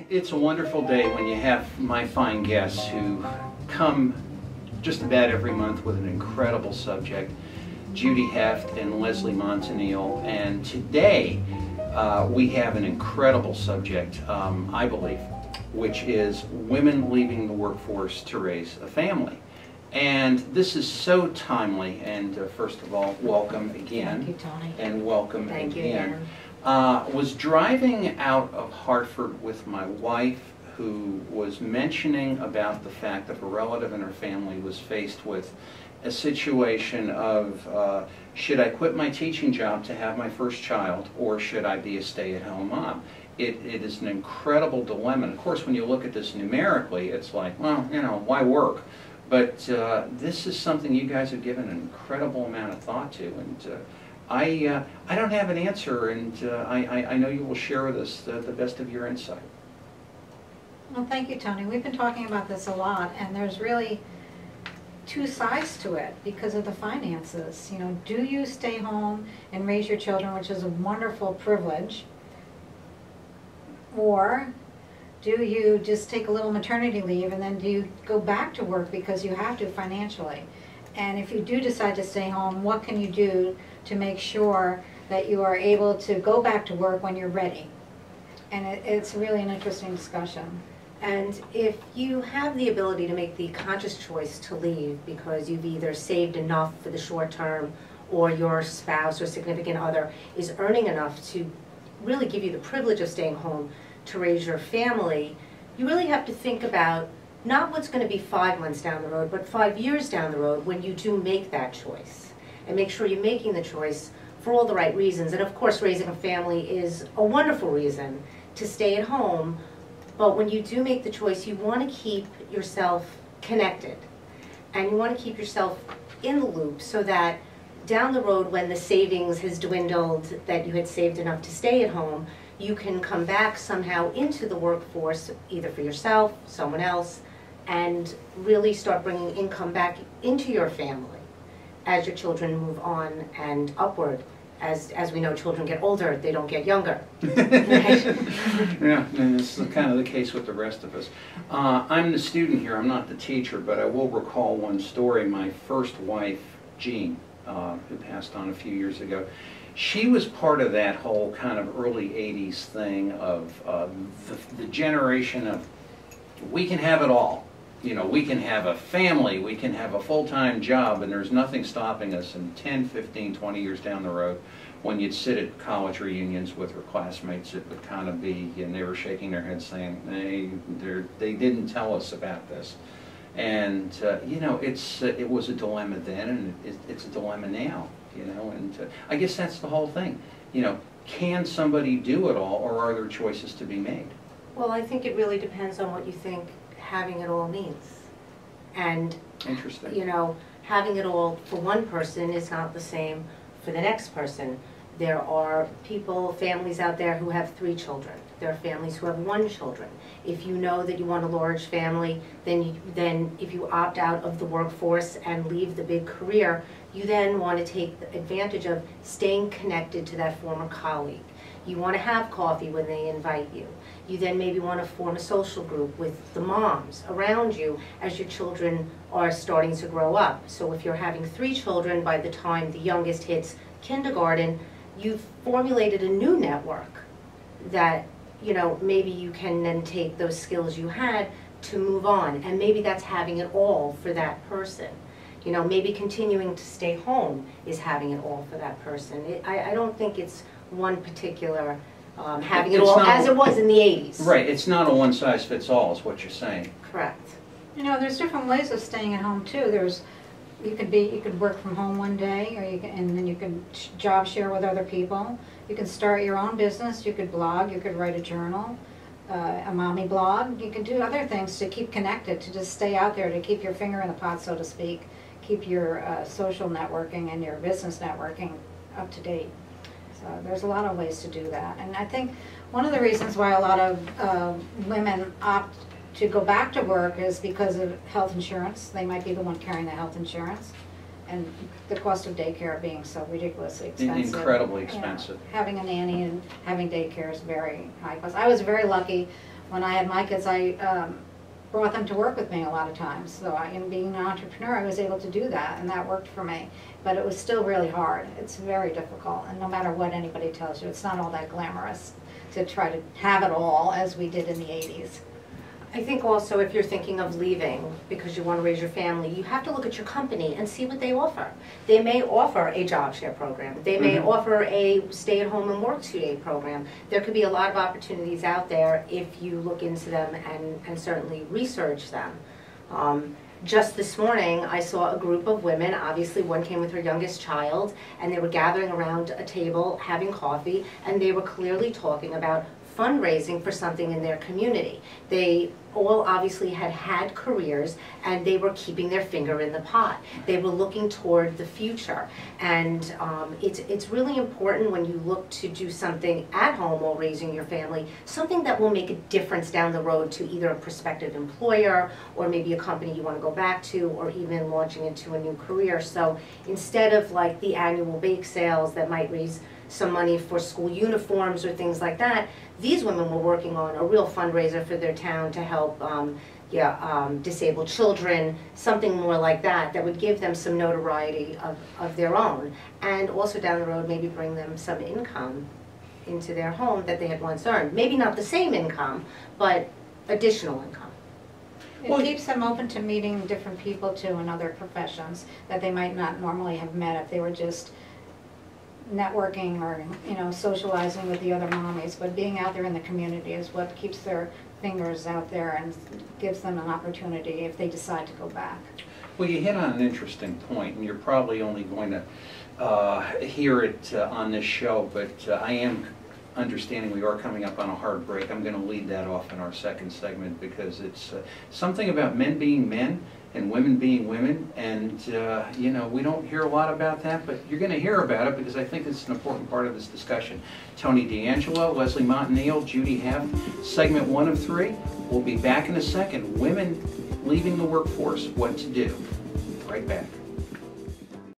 It's a wonderful day when you have my fine guests who come just about every month with an incredible subject, Judy Heft and Leslie Montanil. And today we have an incredible subject, I believe, which is women leaving the workforce to raise a family. And this is so timely, and first of all, welcome again. Thank you, Tony. And welcome Thank you again. again. Was driving out of Hartford with my wife, who was mentioning about the fact that a relative in her family was faced with a situation of should I quit my teaching job to have my first child, or should I be a stay-at-home mom? It is an incredible dilemma. And of course, when you look at this numerically, it's like, well, you know, why work? But this is something you guys have given an incredible amount of thought to, and I don't have an answer, and I know you will share with us the best of your insight. Well, thank you, Tony. We've been talking about this a lot, and there's really two sides to it because of the finances. You know, do you stay home and raise your children, which is a wonderful privilege, or do you just take a little maternity leave and then do you go back to work because you have to financially? And if you do decide to stay home, what can you do to make sure that you are able to go back to work when you're ready? And it's really an interesting discussion. And if you have the ability to make the conscious choice to leave because you've either saved enough for the short term, or your spouse or significant other is earning enough to really give you the privilege of staying home to raise your family, you really have to think about not what's going to be 5 months down the road, but 5 years down the road when you do make that choice. And make sure you're making the choice for all the right reasons. And of course, raising a family is a wonderful reason to stay at home. But when you do make the choice, you want to keep yourself connected. And you want to keep yourself in the loop so that down the road, when the savings has dwindled, that you had saved enough to stay at home, you can come back somehow into the workforce, either for yourself, someone else, and really start bringing income back into your family as your children move on and upward. As we know, children get older, they don't get younger. Yeah, and this is kind of the case with the rest of us. I'm the student here, I'm not the teacher, but I will recall one story. My first wife, Jean, who passed on a few years ago, she was part of that whole kind of early 80s thing of the generation of, we can have it all. You know, we can have a family, we can have a full-time job, and there's nothing stopping us. And 10, 15, 20 years down the road, when you'd sit at college reunions with her classmates, it would kind of be, and they were shaking their heads saying, hey, they didn't tell us about this. And, you know, it was a dilemma then, and it's a dilemma now, you know, and I guess that's the whole thing. You know, can somebody do it all, or are there choices to be made? Well, I think it really depends on what you think having it all means. And, interesting, you know, having it all for one person is not the same for the next person. There are people, families out there who have 3 children. There are families who have 1 children. If you know that you want a large family, then if you opt out of the workforce and leave the big career, you then want to take advantage of staying connected to that former colleague. You want to have coffee when they invite you. You then maybe want to form a social group with the moms around you as your children are starting to grow up. So if you're having 3 children, by the time the youngest hits kindergarten, you've formulated a new network that, you know, maybe you can then take those skills you had to move on. And maybe that's having it all for that person. You know, maybe continuing to stay home is having it all for that person. I don't think it's one particular having it all as it was in the 80s. Right, it's not a one-size-fits-all is what you're saying. Correct. You know, there's different ways of staying at home too. You could work from home one day, or and then you can job share with other people. You can start your own business. You could blog. You could write a journal, a mommy blog. You can do other things to keep connected, to just stay out there, to keep your finger in the pot, so to speak. Keep your social networking and your business networking up to date. So there's a lot of ways to do that. And I think one of the reasons why a lot of women opt to go back to work is because of health insurance. They might be the one carrying the health insurance. And the cost of daycare being so ridiculously expensive. Incredibly expensive. You know, having a nanny and having daycare is very high cost. I was very lucky when I had my kids, I brought them to work with me a lot of times. So in being an entrepreneur, I was able to do that, and that worked for me. But it was still really hard. It's very difficult, and no matter what anybody tells you, it's not all that glamorous to try to have it all as we did in the 80s. I think also if you're thinking of leaving because you want to raise your family, you have to look at your company and see what they offer. They may offer a job share program. They may offer a stay-at-home and work 2-day program. There could be a lot of opportunities out there if you look into them and certainly research them. Just this morning, I saw a group of women. Obviously, one came with her youngest child, and they were gathering around a table having coffee, and they were clearly talking about fundraising for something in their community. They all obviously had careers, and they were keeping their finger in the pot. They were looking toward the future, and it's really important when you look to do something at home while raising your family, something that will make a difference down the road to either a prospective employer or maybe a company you want to go back to, or even launching into a new career. So instead of like the annual bake sales that might raise some money for school uniforms or things like that, these women were working on a real fundraiser for their town to help disabled children, something more like that, that would give them some notoriety of their own, and also down the road maybe bring them some income into their home that they had once earned. Maybe not the same income, but additional income. It keeps them open to meeting different people too in other professions that they might not normally have met if they were just networking or, you know, socializing with the other mommies. But being out there in the community is what keeps their fingers out there and gives them an opportunity if they decide to go back. Well, you hit on an interesting point, and you're probably only going to hear it on this show, but I am understanding we are coming up on a hard break. I'm going to lead that off in our second segment because it's something about men being men and women being women, and you know, we don't hear a lot about that, but you're going to hear about it because I think it's an important part of this discussion. Tony D'Angelo, Leslie Montanile, Judy Heft, segment 1 of 3. We'll be back in a second. Women leaving the workforce, what to do. Right back.